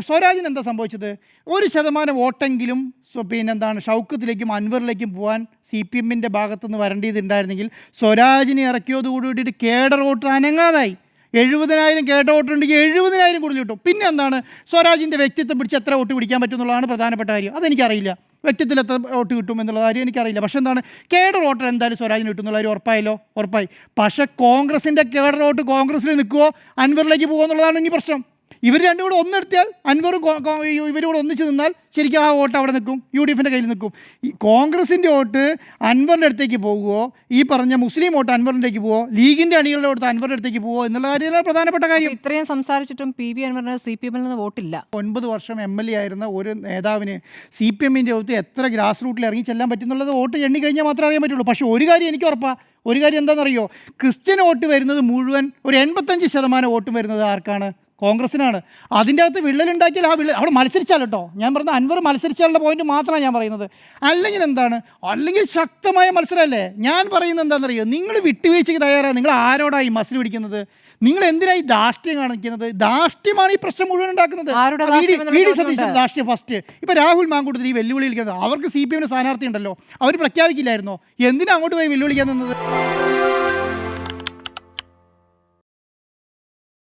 സ്വരാജിന് എന്താ സംഭവിച്ചത്? 1% വോട്ടെങ്കിലും പിന്നെന്താണ് ഷൗക്കത്തിലേക്കും അൻവറിലേക്കും പോകാൻ CPM-ൻ്റെ ഭാഗത്തുനിന്ന് വരേണ്ടതുണ്ടായിരുന്നെങ്കിൽ സ്വരാജിനെ ഇറക്കിയതോടുകൂടിയിട്ട് കേഡർ വോട്ട് അനങ്ങാതായി. 70,000 കേഡർ വോട്ട് ഉണ്ടെങ്കിൽ 70,000 കൂടുതൽ കിട്ടും. പിന്നെ എന്താണ് സ്വരാജിൻ്റെ വ്യക്തിത്വം പിടിച്ച് എത്ര വോട്ട് പിടിക്കാൻ പറ്റും എന്നുള്ളതാണ് പ്രധാനപ്പെട്ട കാര്യം. അതെനിക്കറിയില്ല, വ്യക്തിത്വത്തിൽ എത്ര വോട്ട് കിട്ടും എന്നുള്ള കാര്യം എനിക്കറിയില്ല. പക്ഷേ എന്താണ്, കേഡർ വോട്ടർ എന്തായാലും സ്വരാജിന് കിട്ടും എന്നുള്ള കാര്യം ഉറപ്പായി. പക്ഷേ കോൺഗ്രസിൻ്റെ കേഡർ വോട്ട് കോൺഗ്രസിൽ നിൽക്കുമോ അൻവറിലേക്ക് പോകുമോ എന്നുള്ളതാണ് ഇനി പ്രശ്നം. ഇവർ രണ്ടും കൂടെ ഒന്നെടുത്താൽ അൻവറും ഇവരും കൂടെ ഒന്നിച്ച് നിന്നാൽ ശരിക്കും ആ വോട്ട് അവിടെ നിൽക്കും, UDF-ൻ്റെ കയ്യിൽ നിൽക്കും. ഈ കോൺഗ്രസിൻ്റെ വോട്ട് അൻവറിൻ്റെ അടുത്തേക്ക് പോകുമോ, ഈ പറഞ്ഞ മുസ്ലിം വോട്ട് അൻവറിലേക്ക് പോകുമോ, ലീഗിൻ്റെ അണികളുടെ വോട്ട് അൻവറിൻ്റെ അടുത്തേക്ക് പോകുമോ എന്നുള്ള കാര്യമാണ് പ്രധാനപ്പെട്ട കാര്യം. ഇത്രയും സംസാരിച്ചിട്ടും PV അൻവറിന് CPM-ൽ നിന്ന് വോട്ടില്ല. 9 വർഷം MLA ആയിരുന്ന ഒരു നേതാവിന് CPM-ൻ്റെ വോട്ട് എത്ര ഗ്രാസ് റൂട്ടിൽ ഇറങ്ങി ചെല്ലാൻ പറ്റുന്നുള്ളത് വോട്ട് എണ്ണി കഴിഞ്ഞാൽ മാത്രമേ അറിയാൻ പറ്റുള്ളൂ. പക്ഷേ ഒരു കാര്യം എനിക്ക് ഉറപ്പാണ്, ഒരു കാര്യം എന്താണെന്നറിയോ, ക്രിസ്ത്യൻ വോട്ട് വരുന്നത് മുഴുവൻ ഒരു 85% വോട്ട് വരുന്നത് ആർക്കാണ്? കോൺഗ്രസിനാണ്. അതിൻ്റെ അകത്ത് വിള്ളലുണ്ടാക്കിയാൽ അവിടെ മത്സരിച്ചാൽ കേട്ടോ, ഞാൻ പറഞ്ഞ അൻവർ മത്സരിച്ചാലുള്ള പോയിന്റ് മാത്രമാണ് ഞാൻ പറയുന്നത്. അല്ലെങ്കിൽ എന്താണ്, അല്ലെങ്കിൽ ശക്തമായ മത്സരമല്ലേ. ഞാൻ പറയുന്നത് എന്താണെന്നറിയോ, നിങ്ങൾ വിട്ടുവീഴ്ചയ്ക്ക് തയ്യാറാണ്. നിങ്ങൾ ആരോടായി മസിൽ പിടിക്കുന്നത്? നിങ്ങൾ എന്തിനായി ധാർഷ്ട്യം കാണിക്കുന്നത്? ധാർഷ്ട്യമാണ് ഈ പ്രശ്നം മുഴുവൻ ഉണ്ടാക്കുന്നത്. VD സതീശൻ ധാർഷ്ട്യം ഫസ്റ്റ്. ഇപ്പോൾ രാഹുൽ മാങ്കൂട്ടത്തിൽ ഈ വെല്ലുവിളിക്കുന്നത്, അവർക്ക് CPM-ന് സ്ഥാനാർത്ഥി ഉണ്ടല്ലോ, അവർ പ്രഖ്യാപിക്കില്ലായിരുന്നോ? എന്തിനാ അങ്ങോട്ട് പോയി വെല്ലുവിളിക്കാൻ നിന്നത്?